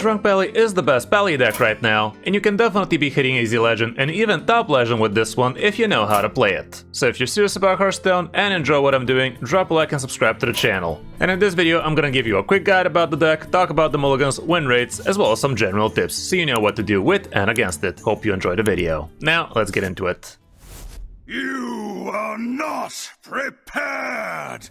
Drunk Belly is the best Belly deck right now, and you can definitely be hitting Easy Legend and even Top Legend with this one if you know how to play it. So if you're serious about Hearthstone and enjoy what I'm doing, drop a like and subscribe to the channel. And in this video I'm gonna give you a quick guide about the deck, talk about the mulligans, win rates, as well as some general tips so you know what to do with and against it. Hope you enjoy the video. Now let's get into it. You are not prepared!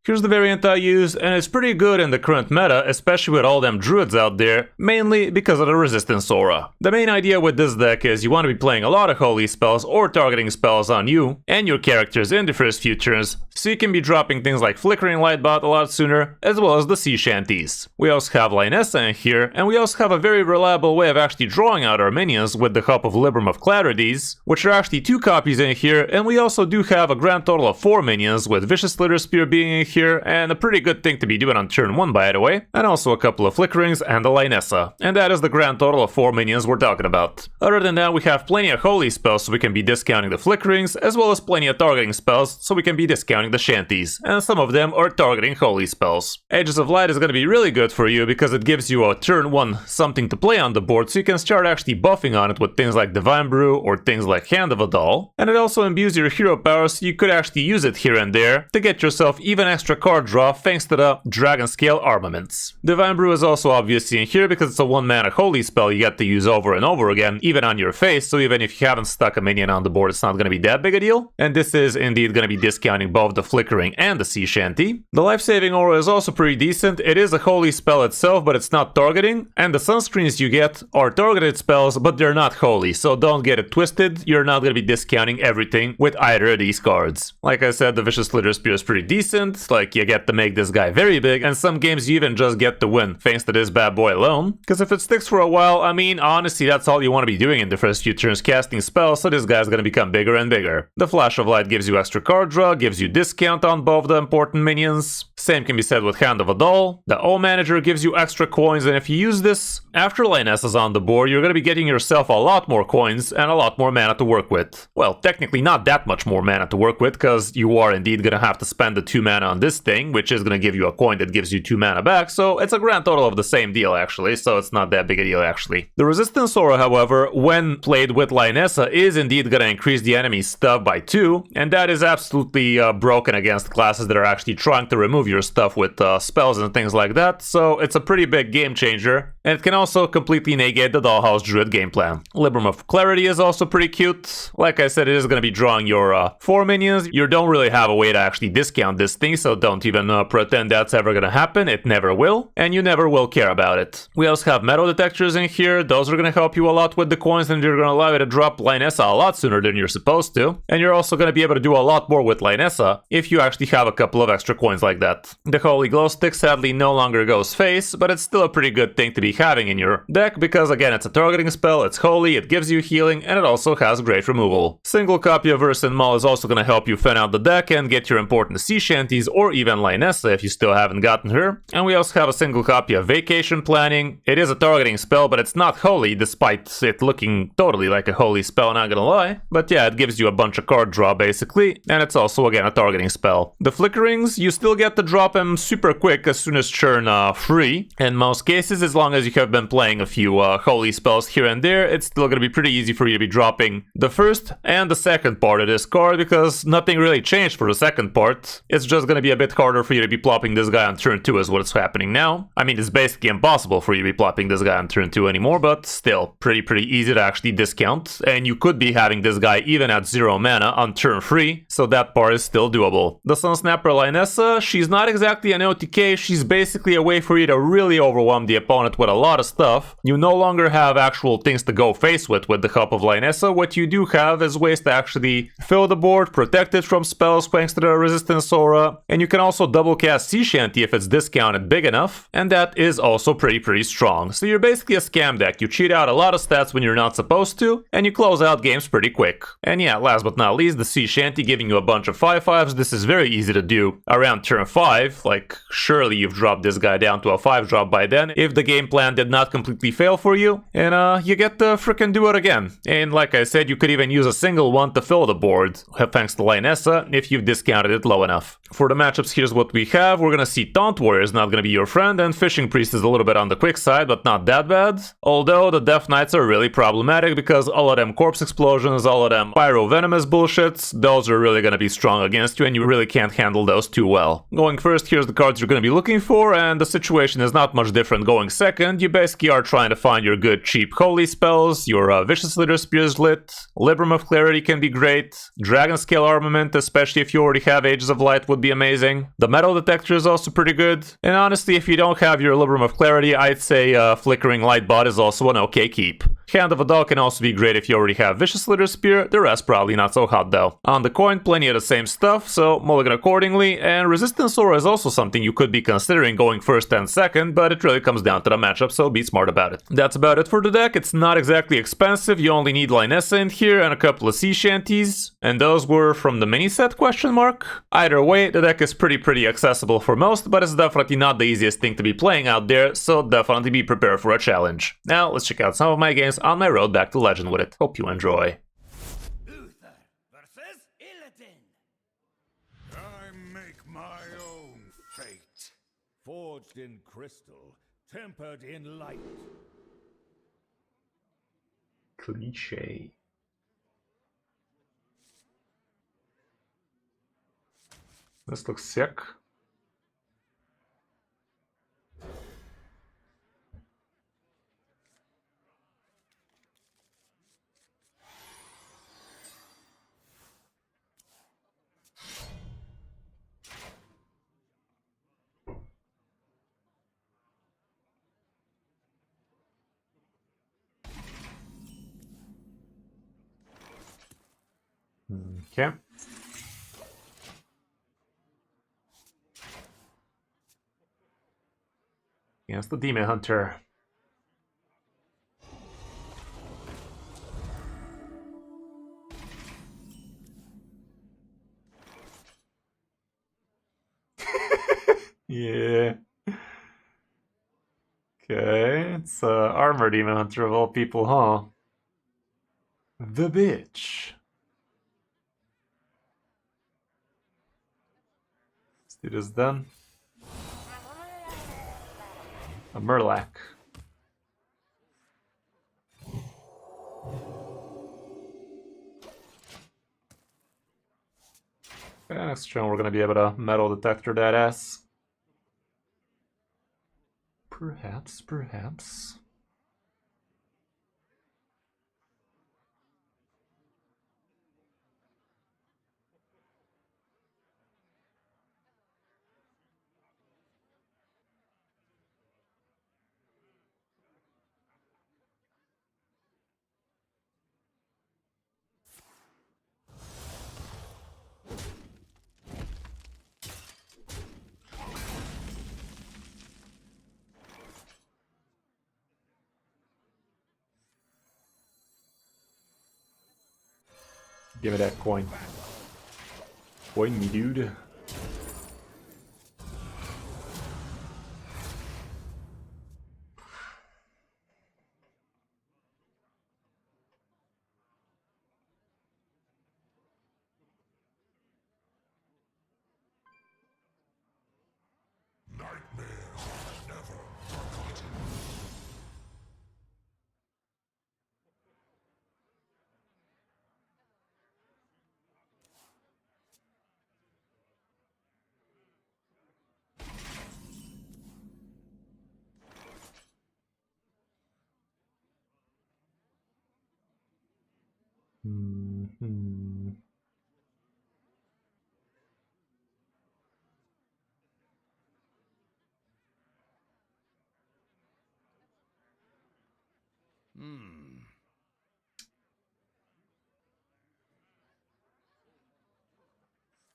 Here's the variant I use, and it's pretty good in the current meta, especially with all them druids out there, mainly because of the resistance aura. The main idea with this deck is you want to be playing a lot of holy spells or targeting spells on you and your characters in the first few turns, so you can be dropping things like Flickering Lightbot a lot sooner, as well as the sea shanties. We also have Lionessa in here, and we also have a very reliable way of actually drawing out our minions with the help of Libram of Clarities, which are actually 2 copies in here, and we also do have a grand total of 4 minions, with Vicious Slither Spear being in here, and a pretty good thing to be doing on turn 1 by the way, and also a couple of Flickerings and a Lionessa, and that is the grand total of 4 minions we're talking about. Other than that, we have plenty of holy spells so we can be discounting the Flickerings, as well as plenty of targeting spells so we can be discounting the shanties, and some of them are targeting holy spells. Ages of Light is going to be really good for you because it gives you a turn 1 something to play on the board, so you can start actually buffing on it with things like Divine Brew or things like Hand of a Doll, and it also imbues your hero power so you could actually use it here and there to get yourself even extra card draw thanks to the Dragon Scale armaments. Divine Brew is also obviously in here because it's a 1-mana holy spell you get to use over and over again, even on your face, so even if you haven't stuck a minion on the board, it's not going to be that big a deal. And this is indeed going to be discounting both the Flickering and the Sea Shanty. The Life-Saving Aura is also pretty decent. It is a holy spell itself, but it's not targeting, and the sunscreens you get are targeted spells, but they're not holy, so don't get it twisted. You're not going to be discounting everything with either of these cards. Like I said, the Vicious Slither Spear is pretty decent, like you get to make this guy very big, and some games you even just get the win thanks to this bad boy alone, because if it sticks for a while, I mean, honestly, that's all you want to be doing in the first few turns, casting spells, so this guy's gonna become bigger and bigger. The Flash of Light gives you extra card draw, gives you discount on both the important minions. Same can be said with Hand of a Doll. The O Manager gives you extra coins, and if you use this after Lionessa's on the board, you're gonna be getting yourself a lot more coins and a lot more mana to work with. Well, technically not that much more mana to work with, because you are indeed gonna have to spend the 2 mana on this thing, which is gonna give you a coin that gives you 2 mana back, so it's a grand total of the same deal actually, so it's not that big a deal actually. The Resistance Aura, however, when played with Lionessa, is indeed gonna increase the enemy's stuff by 2, and that is absolutely broken against classes that are actually trying to remove your stuff with spells and things like that, so it's a pretty big game changer, and it can also completely negate the Dollhouse Druid game plan. Libram of Clarity is also pretty cute. Like I said, it is gonna be drawing your 4 minions. You don't really have a way to actually discount this thing, so don't even pretend that's ever gonna happen. It never will, and you never will care about it. We also have metal detectors in here. Those are gonna help you a lot with the coins, and you're gonna allow you to drop Lionessa a lot sooner than you're supposed to, and you're also gonna be able to do a lot more with Lionessa if you actually have a couple of extra coins like that. The Holy Glow Stick sadly no longer goes face, but it's still a pretty good thing to be having in your deck because again, it's a targeting spell, it's holy, it gives you healing, and it also has great removal. Single copy of Verse and Maul is also gonna help you thin out the deck and get your important sea shanties or even Lionessa if you still haven't gotten her. And we also have a single copy of Vacation Planning. It is a targeting spell, but it's not holy, despite it looking totally like a holy spell, not gonna lie. But yeah, it gives you a bunch of card draw basically, and it's also again a targeting spell. The Flickerings, you still get to drop them super quick as soon as turn 3. In most cases, as long as you have been playing a few holy spells here and there, it's still gonna be pretty easy for you to be dropping the first and the second part of this card, because nothing really changed for the second part. It's just gonna be a bit harder for you to be plopping this guy on turn 2 is what's happening now. I mean, it's basically impossible for you to be plopping this guy on turn 2 anymore, but still pretty easy to actually discount, and you could be having this guy even at 0 mana on turn 3, so that part is still doable. The Sun Snapper Lionessa, she's not exactly an OTK, she's basically a way for you to really overwhelm the opponent with a lot of stuff. You no longer have actual things to go face with the help of Lionessa. What you do have is ways to actually fill the board, protect it from spells thanks to the Resistance Aura, and you can also double cast Sea Shanty if it's discounted big enough, and that is also pretty strong. So you're basically a scam deck. You cheat out a lot of stats when you're not supposed to, and you close out games pretty quick. And yeah, last but not least, the Sea Shanty giving you a bunch of 5/5s. This is very easy to do around turn 5, like surely you've dropped this guy down to a 5 drop by then if the game plan did not completely fail for you, and you get to frickin' do it again. And like I said, you could even use a single one to fill the board, thanks to Lionessa, if you've discounted it low enough. For the matchups, here's what we have. We're gonna see Taunt Warrior is not gonna be your friend, and Fishing Priest is a little bit on the quick side, but not that bad. Although the Deathknights are really problematic because all of them corpse explosions, all of them pyro-venomous bullshits, those are really gonna be strong against you, and you really can't handle those too well. Going first, here's the cards you're gonna be looking for, and the situation is not much different going second. You basically are trying to find your good cheap holy spells, your Vicious Litter Spears lit, Libram of Clarity can be great, Dragon Scale Armament, especially if you already have Ages of Light, would be amazing. The Metal Detector is also pretty good, and honestly, if you don't have your Libram of Clarity, I'd say Flickering Lightbot is also an okay keep. Hand of a Dog can also be great if you already have Vicious Litter Spear, the rest probably not so hot though. On the coin, plenty of the same stuff, so mulligan accordingly, and Resistance Aura is also something you could be considering going first and second, but it really comes down to the matchup, so be smart about it. That's about it for the deck. It's not exactly expensive, you only need Lynessa in here and a couple of sea shanties, and those were from the mini set question mark. Either way, the deck is pretty accessible for most, but it's definitely not the easiest thing to be playing out there, so definitely be prepared for a challenge. Now, let's check out some of my games on my road back to Legend with it. Hope you enjoy. Uther versus Illidan. I make my own fate. Forged in crystal, tempered in light. Cliche. This looks sick. Okay. Against the DemonHunter. Yeah. Okay, it's Armor DemonHunter of all people, huh? The bitch. Let's do this then. A Murloc. Okay, next turn we're gonna be able to Metal Detector that ass. Perhaps. Give me that coin. Coin me, dude.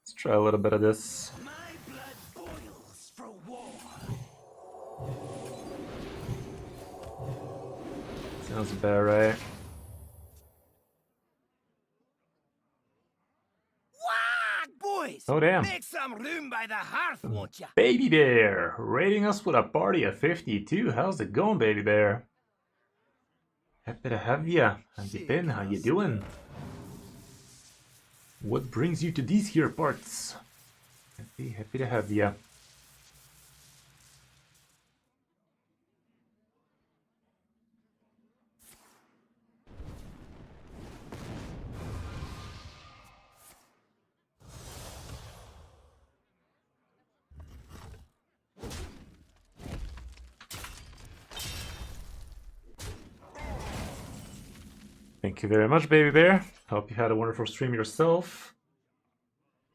Let's try a little bit of this. My blood boils for war. Sounds about right. Wag, boys! Oh damn. Make some room by the hearth, won't ya? Baby Bear, raiding us with a party of 52. How's it going, Baby Bear? Happy to have ya. How you been? How you doing? What brings you to these here parts? Happy to have ya. Thank you very much, Baby Bear. Hope you had a wonderful stream yourself.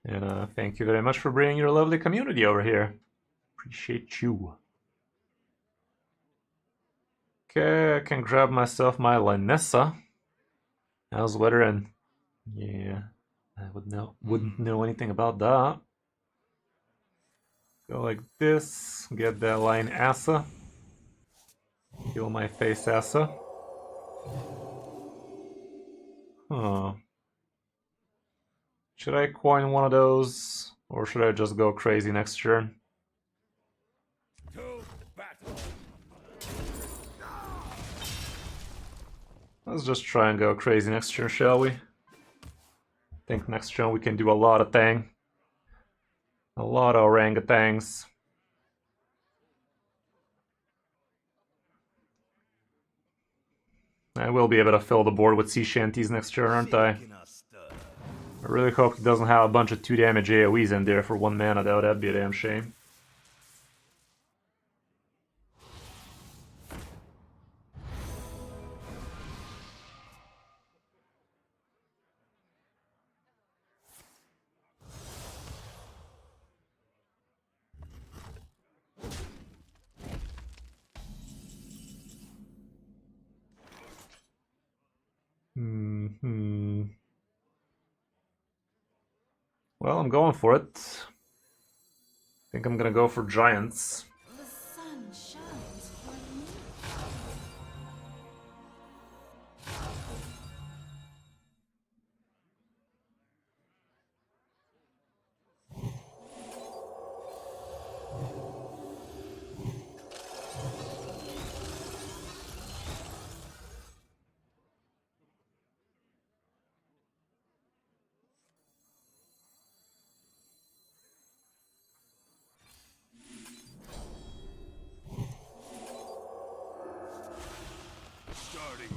And thank you very much for bringing your lovely community over here. Appreciate you. Okay, I can grab myself my Lynessa. How's weather in? Yeah, I wouldn't know anything about that. Go like this, get that line Asa. Heal my face Asa. Huh. Should I coin one of those, or should I just go crazy next turn? Let's just try and go crazy next turn, shall we? I think next turn we can do a lot of thing. A lot of orangutans. I will be able to fill the board with sea shanties next turn, aren't I? I really hope he doesn't have a bunch of 2 damage AoEs in there for 1 mana though, that'd be a damn shame. Well, I'm going for it. I think I'm gonna go for giants. The sun shines for me.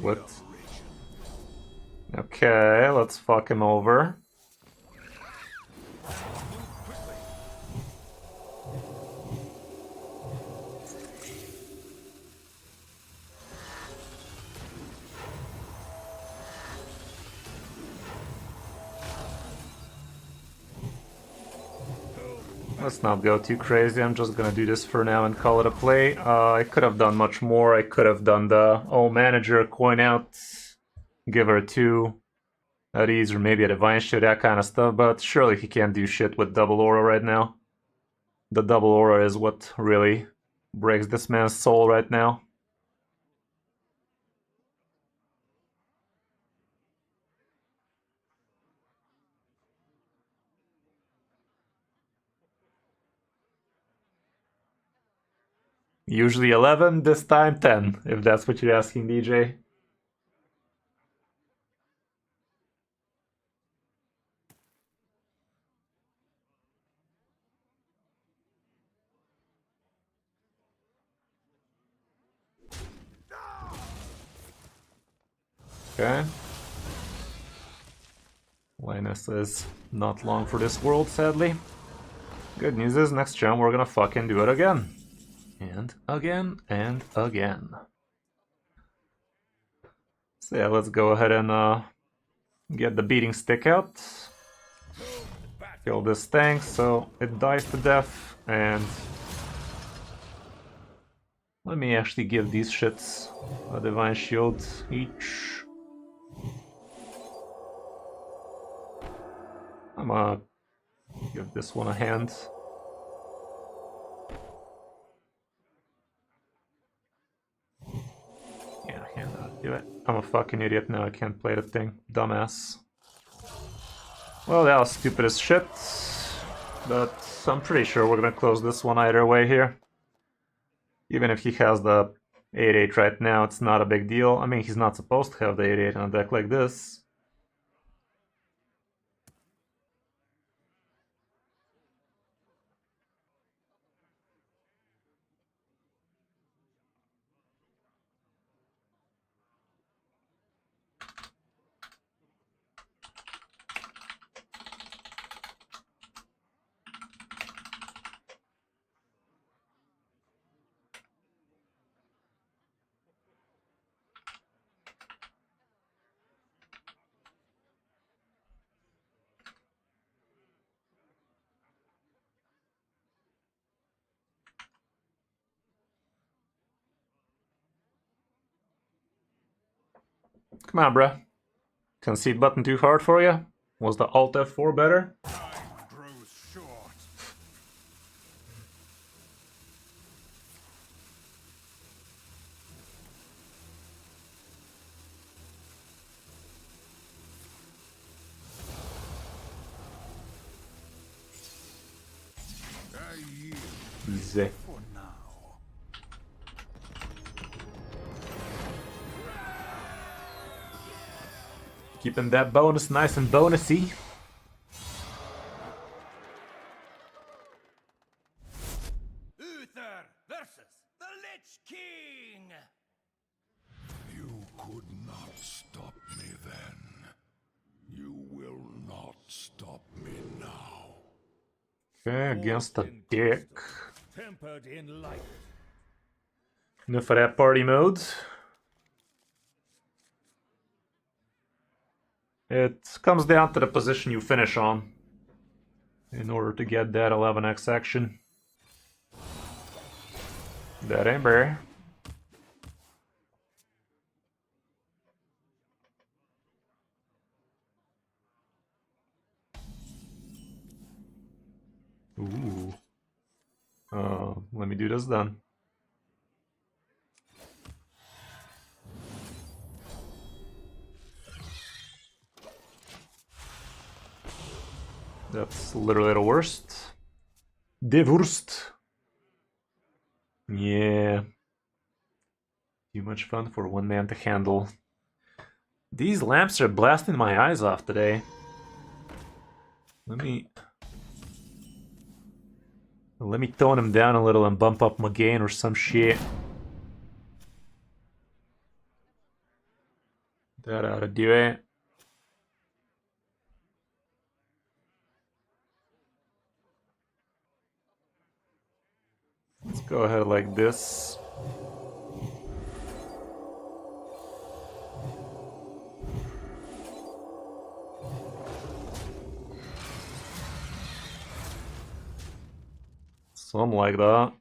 What? Okay, let's fuck him over. Let's not go too crazy, I'm just gonna do this for now and call it a play. I could have done much more. I could have done the manager, coin out, give her 2 at ease, or maybe a divine shield, that kind of stuff, but surely he can't do shit with double aura right now. The double aura is what really breaks this man's soul right now. Usually 11, this time 10, if that's what you're asking, DJ. Okay. Linus is not long for this world, sadly. Good news is, next turn we're gonna fucking do it again. And again, and again. So yeah, let's go ahead and get the beating stick out. Kill this tank so it dies to death, and let me actually give these shits a divine shield each. I'm gonna give this one a hand. Yeah, I can't do it. I'm a fucking idiot now, I can't play the thing. Dumbass. Well, that was stupid as shit. But I'm pretty sure we're gonna close this one either way here. Even if he has the 8-8 right now, it's not a big deal. I mean, he's not supposed to have the 8-8 on a deck like this. Come on, bruh. Concede button too hard for you? Was the Alt F4 better? Time grows short. I yield Easy. for now. Keeping that bonus nice and bonusy. Uther versus the Lich King. You could not stop me then. You will not stop me now. Okay, against the Forged in dick. crystal, tempered in light. Enough of that party mode. It comes down to the position you finish on in order to get that 11x action. That ain't bad. Ooh. Let me do this then. That's literally the worst. The worst. Yeah. Too much fun for one man to handle. These lamps are blasting my eyes off today. Let me tone them down a little and bump up my gain or some shit. That ought to do it. Let's go ahead like this. Something like that.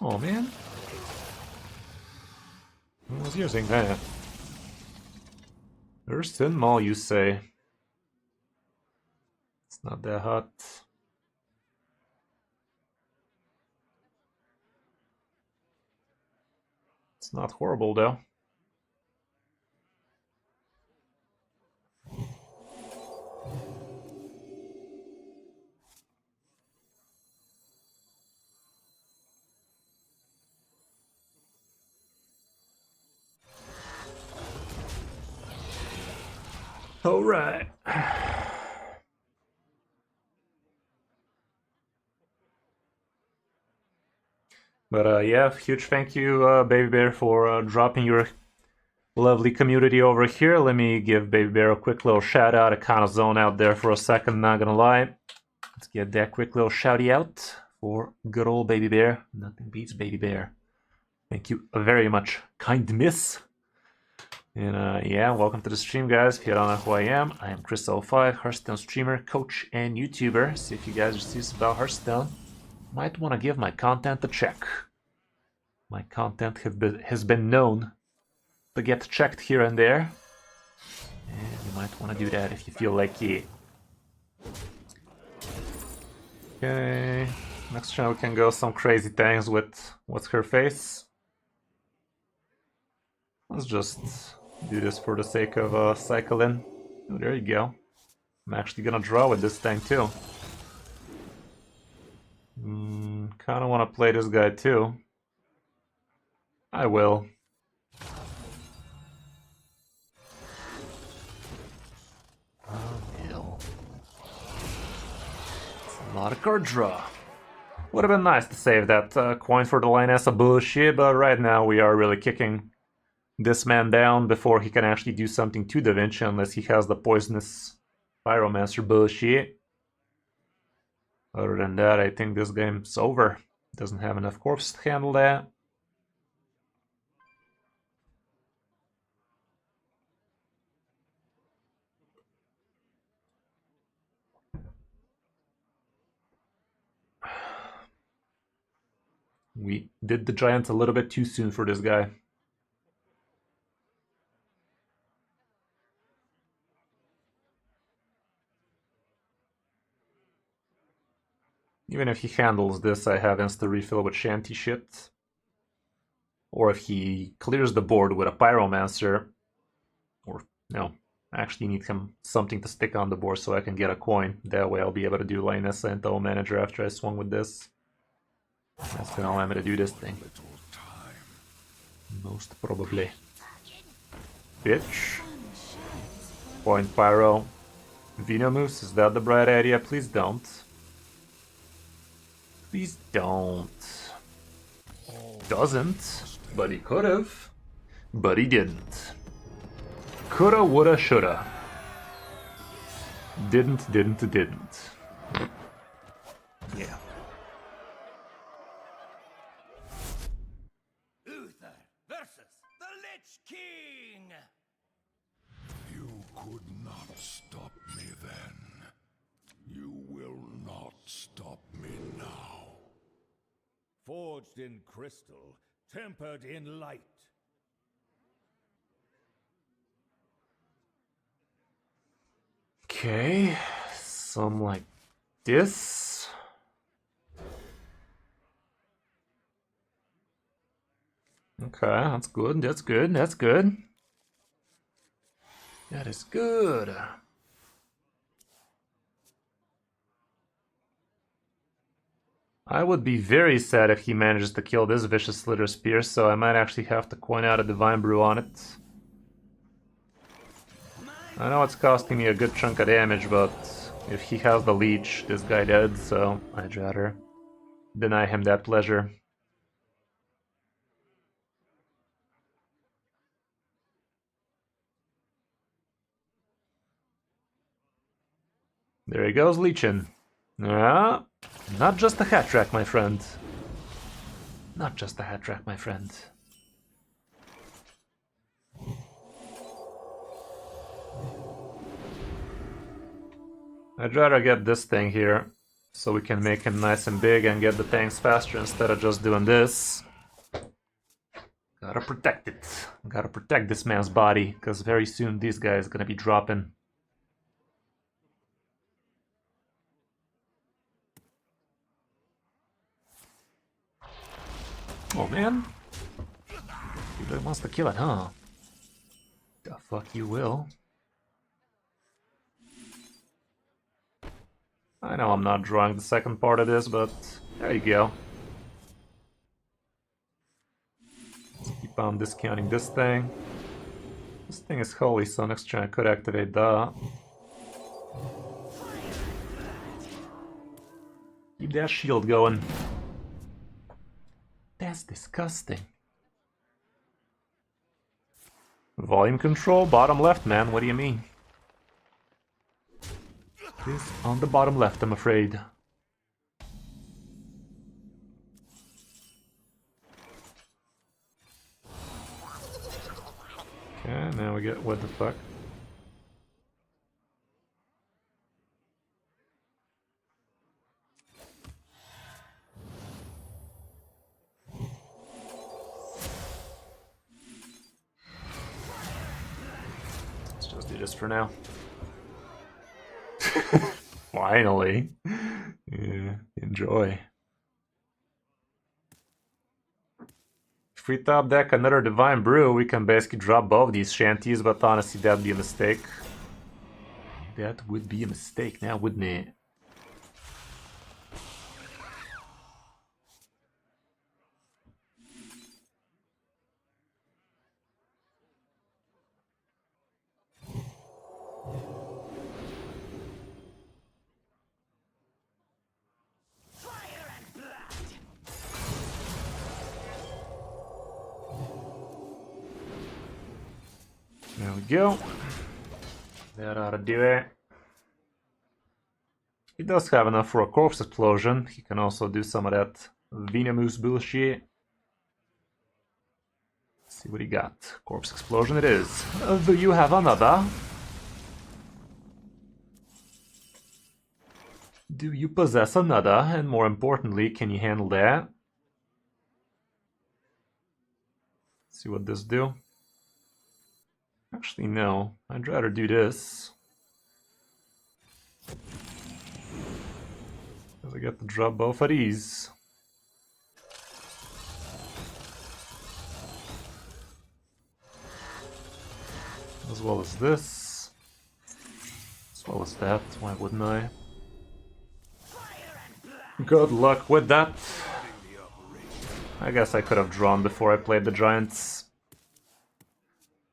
Oh man. I was using that. There's thin mall, you say. It's not that hot. It's not horrible though. All right. But yeah, huge thank you, Baby Bear, for dropping your lovely community over here. Let me give Baby Bear a quick little shout out. I kind of zoned out there for a second, not gonna lie. Let's get that quick little shouty out for good old Baby Bear. Nothing beats Baby Bear. Thank you very much, kind miss. And yeah, welcome to the stream, guys. If you don't know who I am Kris05, Hearthstone streamer, coach, and YouTuber. So if you guys are serious about Hearthstone, might want to give my content a check. My content has been known to get checked here and there, and you might want to do that if you feel like it. Okay, next time we can go some crazy things with what's her face. Let's just do this for the sake of cycling. Oh, there you go. I'm actually gonna draw with this thing too. Kinda wanna play this guy too. I will. A lot of card draw. Would have been nice to save that coin for the Lionessa bullshit, but right now we are really kicking this man down before he can actually do something to Da Vinci unless he has the poisonous Pyromancer bullshit. Other than that, I think this game's over. Doesn't have enough corpses to handle that. We did the giant a little bit too soon for this guy. Even if he handles this, I have insta refill with shanty shit. Or if he clears the board with a pyromancer. Or, no, I actually need him something to stick on the board so I can get a coin. That way I'll be able to do Lionessa and Tow Manager after I swung with this. That's gonna allow me to do this thing. Most probably. Bitch. Point Pyro. Venomoose, is that the bright idea? Please don't. Please don't. Doesn't. But he could've. But he didn't. Coulda, woulda, shoulda. Didn't. Yeah. Uther versus the Lich King! You could not stop me then. You will not stop me now. Forged in crystal, tempered in light. Okay, some like this. Okay, that's good, that's good, that's good. That is good. I would be very sad if he manages to kill this Vicious Slither Spear, so I might actually have to coin out a Divine Brew on it. I know it's costing me a good chunk of damage, but if he has the leech, this guy dead, so I'd rather deny him that pleasure. There he goes, leeching. Ah, not just a hat track, my friend. Not just a hat track, my friend. I'd rather get this thing here, so we can make him nice and big and get the tanks faster instead of just doing this. Gotta protect it. Gotta protect this man's body, because very soon this guy is gonna be dropping. Oh man. He really wants to kill it, huh? The fuck you will. I know I'm not drawing the second part of this, but there you go. Let's keep on discounting this thing. This thing is holy, so next turn I could activate that. Keep that shield going. That's disgusting. Volume control, bottom left, man, what do you mean? This on the bottom left, I'm afraid. Okay, now we get what the fuck. Let's just do this for now. Finally. Yeah, enjoy. If we top deck another Divine Brew, we can basically drop both these shanties, but honestly that'd be a mistake. That would be a mistake now, wouldn't it? There we go. That ought to do it. He does have enough for a Corpse Explosion. He can also do some of that Venomoose bullshit. Let's see what he got. Corpse Explosion it is. Do you have another? Do you possess another? And more importantly, can you handle that? See what this do. Actually, no. I'd rather do this. Because I get to drop both of these. As well as this. As well as that, why wouldn't I? Good luck with that. I guess I could have drawn before I played the Giants.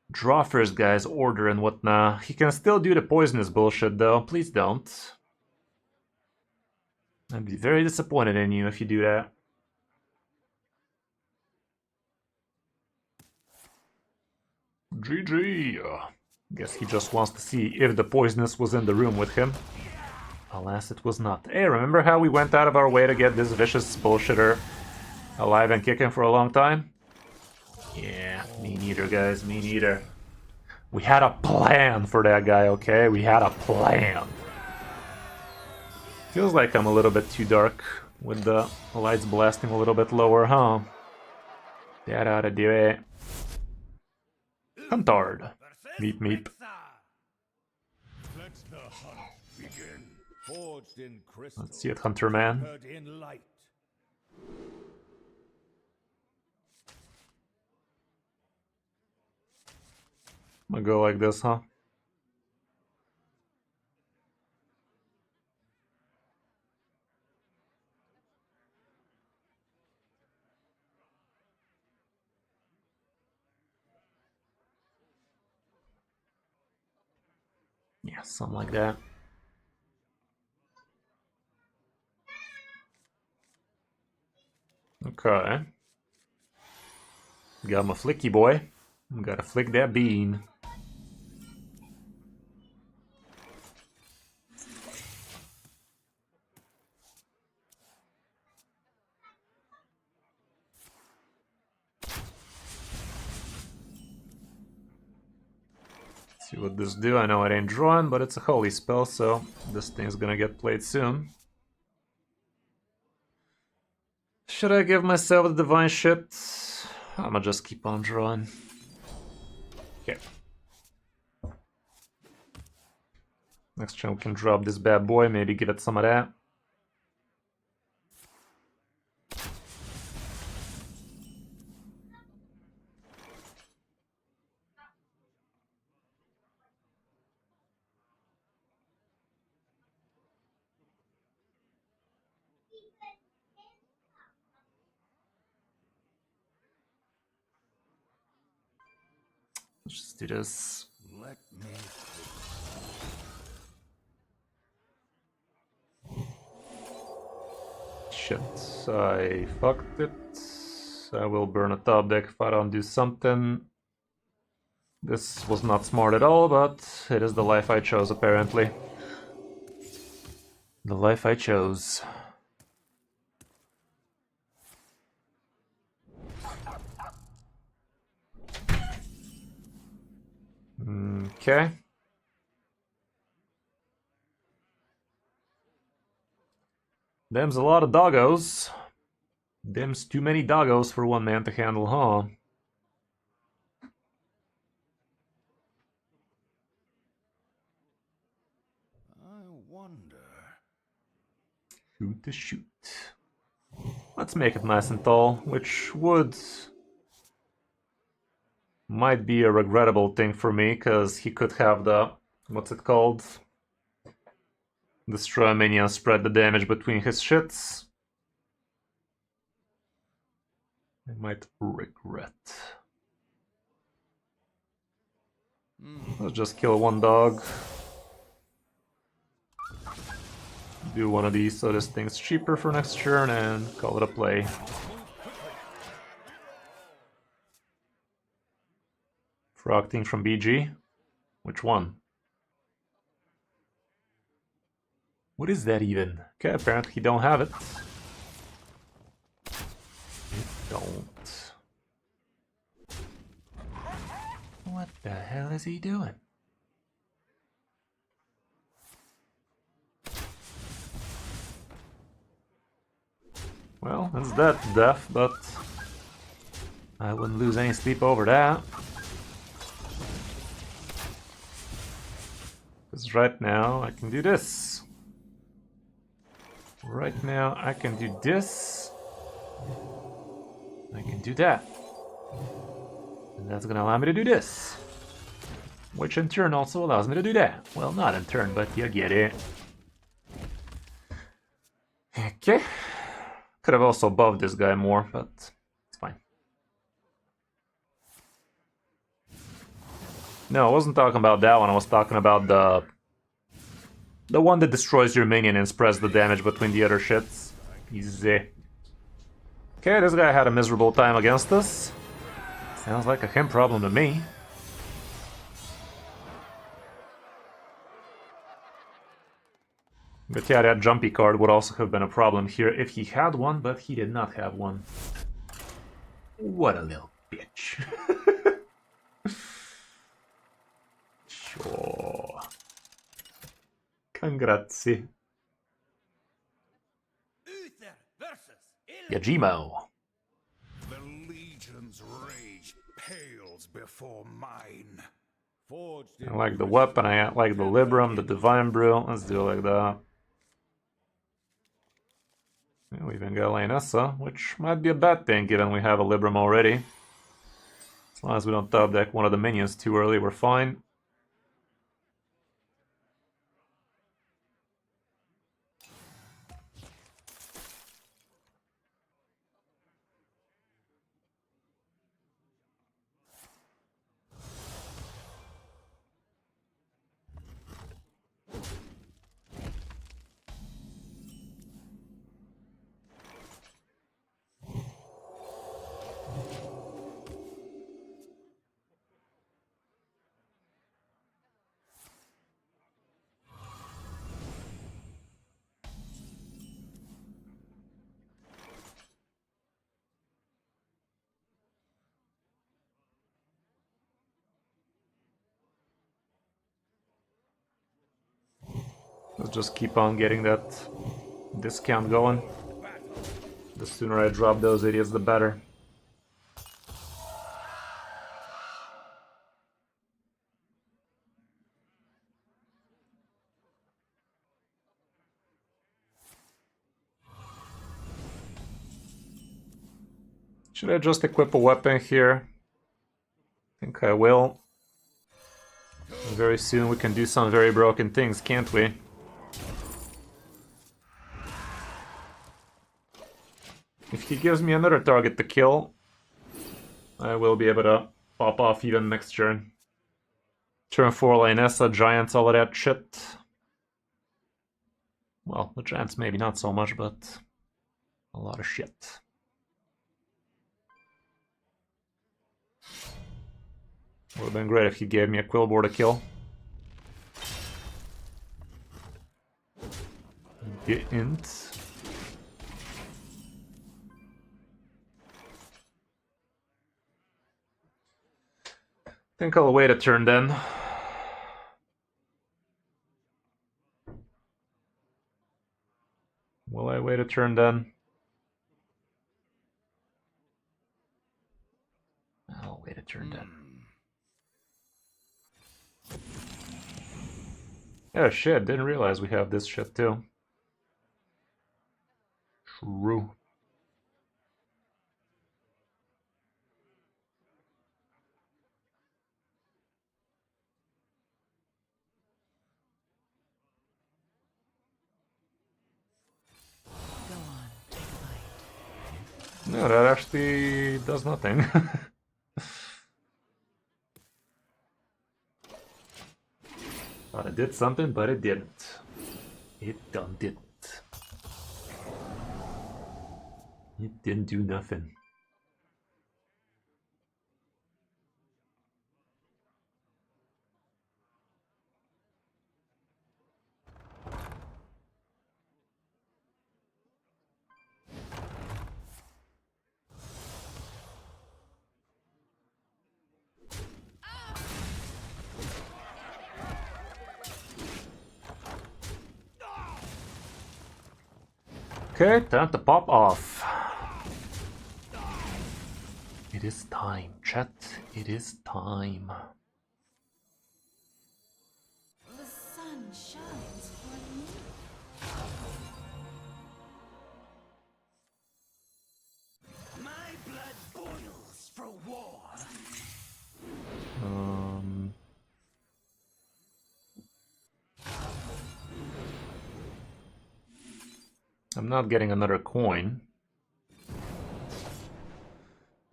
Draw first, guys, order and whatnot. He can still do the poisonous bullshit though, please don't. I'd be very disappointed in you if you do that. GG. Guess he just wants to see if the poisonous was in the room with him. Alas, it was not. Hey, remember how we went out of our way to get this vicious bullshitter alive and kicking for a long time? Yeah, me neither, guys, me neither. We had a plan for that guy, okay? We had a plan. Feels like I'm a little bit too dark with the lights blasting a little bit lower, huh? That ought to do it. Huntard. Meep meep. Let the hunt begin. Forged in crystal. Let's see it, Hunter Man. Tempered in light. I'm gonna go like this, huh? Yeah, something like that. Okay. Got my flicky boy. Gotta flick that bean. See what this do. I know it ain't drawn, but it's a holy spell, so this thing's gonna get played soon. Should I give myself the divine shift? I'ma just keep on drawing. Okay. Next turn we can drop this bad boy, maybe give it some of that. Let's just do this. Let me. Shit, I fucked it. I will burn a top deck if I don't do something. This was not smart at all, but it is the life I chose apparently. The life I chose. Okay. Them's a lot of doggos. Them's too many doggos for one man to handle, huh? I wonder. Shoot to shoot. Let's make it nice and tall, which would... might be a regrettable thing for me, because he could have the... what's it called? Destroy minion, spread the damage between his shits. I might regret. Let's just kill one dog. Do one of these so this thing's cheaper for next turn and call it a play. Frog thing from BG? Which one? What is that even? Okay, apparently he don't have it. Don't. What the hell is he doing? Well, that's that death, but I wouldn't lose any sleep over that. Because right now I can do this. Right now I can do this. I can do that. And that's gonna allow me to do this. Which in turn also allows me to do that. Well, not in turn, but you get it. Okay. Could have also buffed this guy more, but it's fine. No, I wasn't talking about that one. I was talking about the one that destroys your minion and spreads the damage between the other shits. Easy. Okay, this guy had a miserable time against us. Sounds like a him problem to me. But yeah, that jumpy card would also have been a problem here if he had one, but he did not have one. What a little bitch. Sure. Congrazie. Uther versus Yajimo. The Legion's rage pales before mine. Forged I like the weapon, I like the Libram, the Divine Brew. Let's do it like that. Yeah, we even got Lionessa, which might be a bad thing given we have a Libram already. As long as we don't top deck one of the minions too early, we're fine. Let's just keep on getting that discount going. The sooner I drop those idiots, the better. Should I just equip a weapon here? I think I will. Very soon we can do some very broken things, can't we? If he gives me another target to kill, I will be able to pop off even next turn. Turn 4 Lionessa, Giants, all of that shit. Well, the Giants maybe not so much, but a lot of shit. Would have been great if he gave me a Quillboar to kill. Didn't. Think I'll wait a turn then. Will I wait a turn then? I'll wait a turn then. Oh shit, didn't realize we have this shit too. True. No, that actually does nothing. Thought it did something, but it didn't. It done didn't. It didn't do nothing. Okay, time to pop off. It It is time, chat. It is time. The sun shines for me. My blood boils for war. I'm not getting another coin.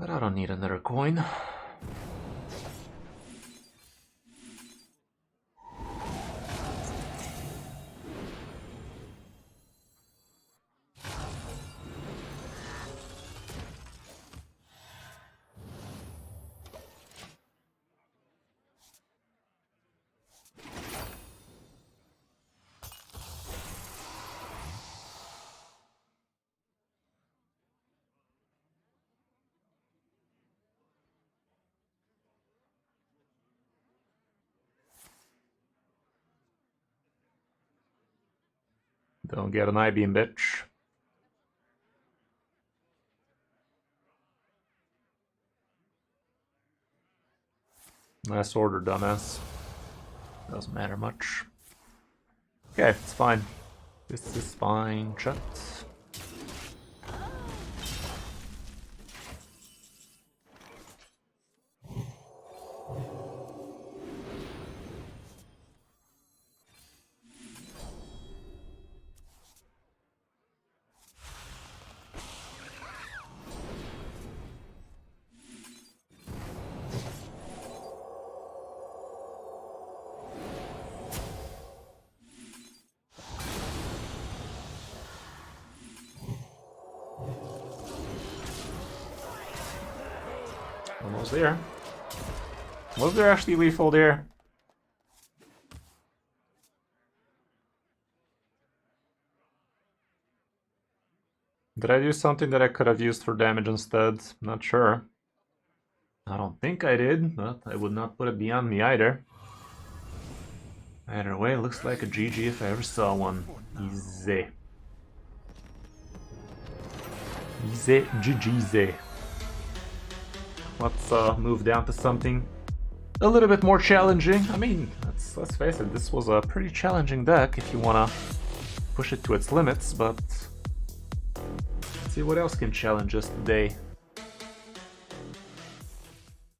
But I don't need another coin. Don't get an I-beam, bitch. Nice order, dumbass. Doesn't matter much. Okay, it's fine. This is fine, chat. Almost there. Was there actually lethal there? Did I do something that I could have used for damage instead? Not sure. I don't think I did, but I would not put it beyond me either. Either way, looks like a GG if I ever saw one. Easy. Easy GGZ. Let's move down to something a little bit more challenging. I mean, let's face it, this was a pretty challenging deck if you wanna push it to its limits, but let's see what else can challenge us today.